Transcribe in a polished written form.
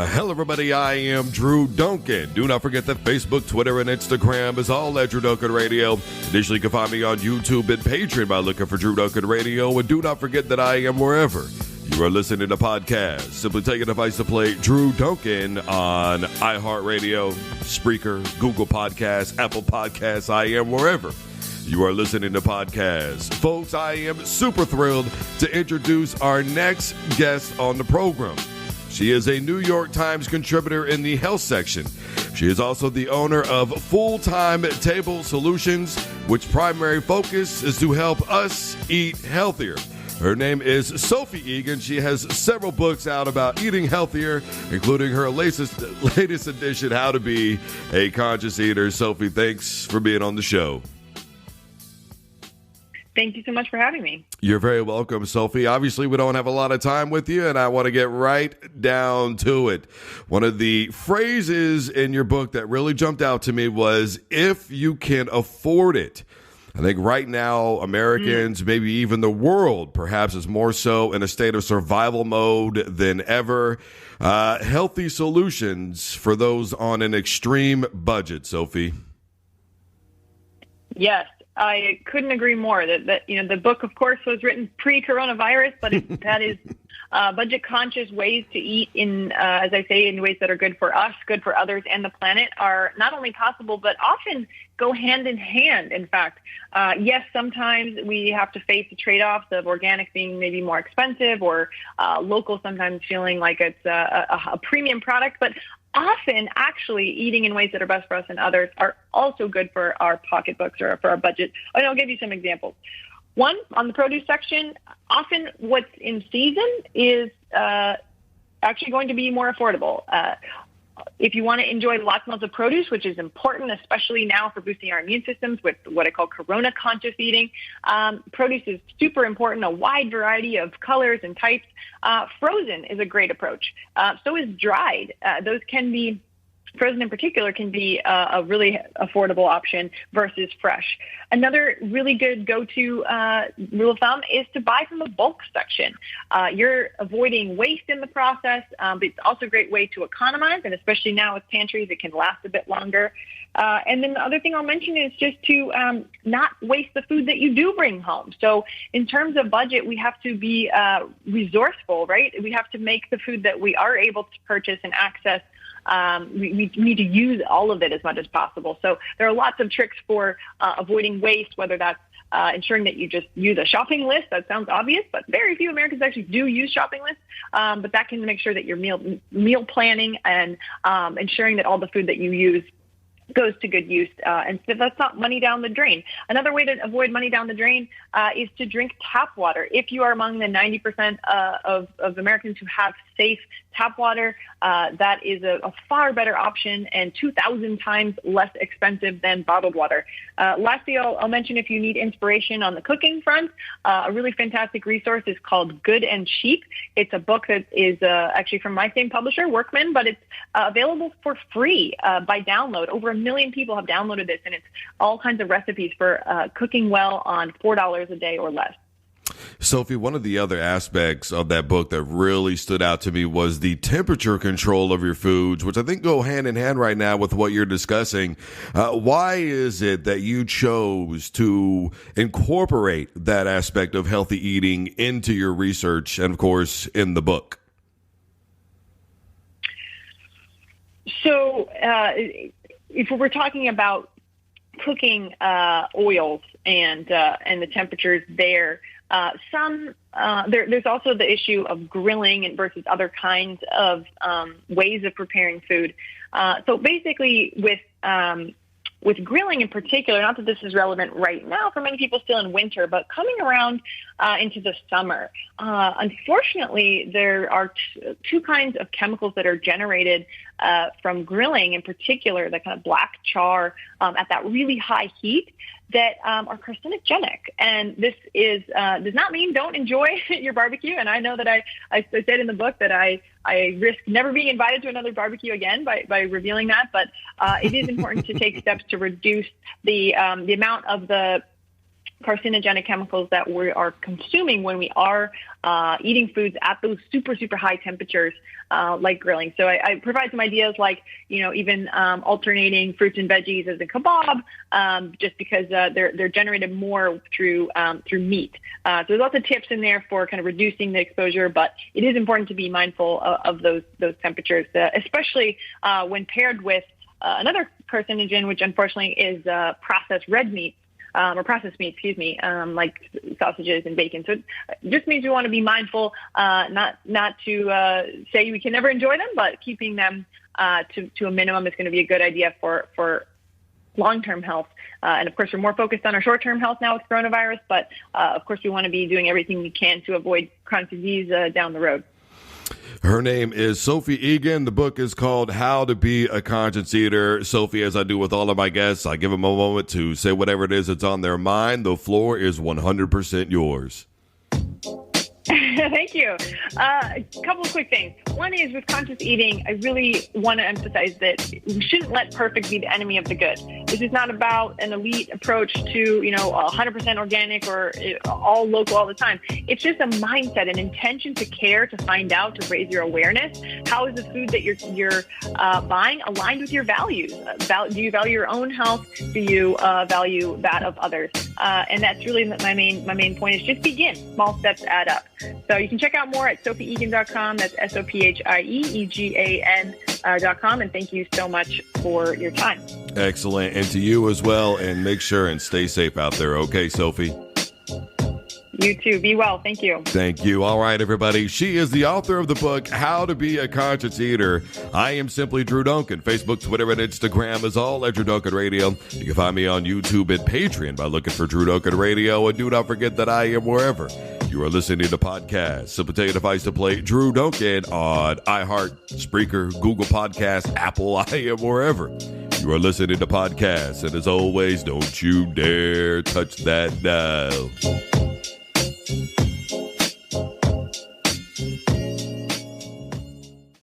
Hello, everybody. I am Drew Duncan. Do not forget that Facebook, Twitter, and Instagram is all at Drew Duncan Radio. Additionally, you can find me on YouTube and Patreon by looking for Drew Duncan Radio. And do not forget that I am wherever you are listening to podcasts. Simply take a device to play Drew Duncan on iHeartRadio, Spreaker, Google Podcasts, Apple Podcasts. I am wherever you are listening to podcasts. Folks, I am super thrilled to introduce our next guest on the program. She is a New York Times contributor in the health section. She is also the owner of Full-Time Table Solutions, which primary focus is to help us eat healthier. Her name is Sophie Egan. She has several books out about eating healthier, including her latest edition, How to Be a Conscious Eater. Sophie, thanks for being on the show. Thank you so much for having me. You're very welcome, Sophie. Obviously, we don't have a lot of time with you, and I want to get right down to it. One of the phrases in your book that really jumped out to me was, if you can afford it. I think right now, Americans, maybe even the world, perhaps is more so in a state of survival mode than ever. Healthy solutions for those on an extreme budget, Sophie. Yes. I couldn't agree more that the book, of course, was written pre-coronavirus, but that is budget-conscious ways to eat in, as I say, in ways that are good for us, good for others, and the planet are not only possible, but often go hand in hand. In fact, yes, sometimes we have to face the trade-offs of organic being maybe more expensive or local sometimes feeling like it's a premium product, but often actually eating in ways that are best for us and others are also good for our pocketbooks or for our budget. And I'll give you some examples. One, on the produce section, often what's in season is actually going to be more affordable. If you want to enjoy lots and lots of produce, which is important, especially now for boosting our immune systems with what I call corona conscious eating, produce is super important, a wide variety of colors and types. Frozen is a great approach. So is dried. Those can be frozen in particular can be a really affordable option versus fresh. Another really good go-to rule of thumb is to buy from the bulk section. You're avoiding waste in the process, but it's also a great way to economize, and especially now with pantries, it can last a bit longer. And then the other thing I'll mention is just to not waste the food that you do bring home. So in terms of budget, we have to be resourceful, right? We have to make the food that we are able to purchase and access. We need to use all of it as much as possible. So there are lots of tricks for avoiding waste, whether that's ensuring that you just use a shopping list. That sounds obvious, but very few Americans actually do use shopping lists. But that can make sure that your meal planning and ensuring that all the food that you use goes to good use, and so that's not money down the drain. Another way to avoid money down the drain is to drink tap water. If you are among the 90% of Americans who have safe tap water, that is a far better option and 2,000 times less expensive than bottled water. Lastly, I'll mention, if you need inspiration on the cooking front, a really fantastic resource is called Good and Cheap. It's a book that is actually from my same publisher, Workman, but it's available for free by download. Over 1 million people have downloaded this, and it's all kinds of recipes for cooking well on $4 a day or less. Sophie, one of the other aspects of that book that really stood out to me was the temperature control of your foods, which I think go hand in hand right now with what you're discussing. Why is it that you chose to incorporate that aspect of healthy eating into your research and, of course, in the book? So if we're talking about cooking oils and the temperatures there, there's also the issue of grilling and versus other kinds of ways of preparing food. So basically, with grilling in particular, not that this is relevant right now for many people still in winter, but coming around into the summer, unfortunately, there are two kinds of chemicals that are generated from grilling in particular, the kind of black char at that really high heat, that are carcinogenic. And this is does not mean don't enjoy your barbecue. And I know that I said in the book that I risk never being invited to another barbecue again by revealing that. But it is important to take steps to reduce the amount of the carcinogenic chemicals that we are consuming when we are eating foods at those super, super high temperatures, like grilling. So I provide some ideas like, even alternating fruits and veggies as a kebab, just because they're generated more through meat. So there's lots of tips in there for kind of reducing the exposure, but it is important to be mindful of those temperatures, especially when paired with another carcinogen, which unfortunately is processed red meat. Or processed meat, like sausages and bacon. So it just means we want to be mindful, not to say we can never enjoy them, but keeping them to a minimum is going to be a good idea for long-term health. And of course, we're more focused on our short-term health now with coronavirus, but of course, we want to be doing everything we can to avoid chronic disease down the road. Her name is Sophie Egan. The book is called How to Be a Conscious Eater. Sophie, as I do with all of my guests, I give them a moment to say whatever it is that's on their mind. The floor is 100% yours. Thank you. A couple of quick things. One is with conscious eating, I really want to emphasize that we shouldn't let perfect be the enemy of the good. This is not about an elite approach to, 100% organic or all local all the time. It's just a mindset, an intention to care, to find out, to raise your awareness. How is the food that you're buying aligned with your values? Do you value your own health? Do you value that of others? And that's really my main point is just begin. Small steps add up. So you can check out more at sophieegan.com. That's SophieEgan.com. And thank you so much for your time. Excellent. And to you as well. And make sure and stay safe out there. Okay, Sophie? You too. Be well. Thank you. Thank you. All right, everybody. She is the author of the book, How to Be a Conscious Eater. I am simply Drew Duncan. Facebook, Twitter, and Instagram is all at Drew Duncan Radio. You can find me on YouTube and Patreon by looking for Drew Duncan Radio. And do not forget that I am wherever you are listening to podcasts. Simply take a device to play Drew Duncan on iHeart, Spreaker, Google Podcasts, Apple. I am wherever you are listening to podcasts. And as always, don't you dare touch that dial.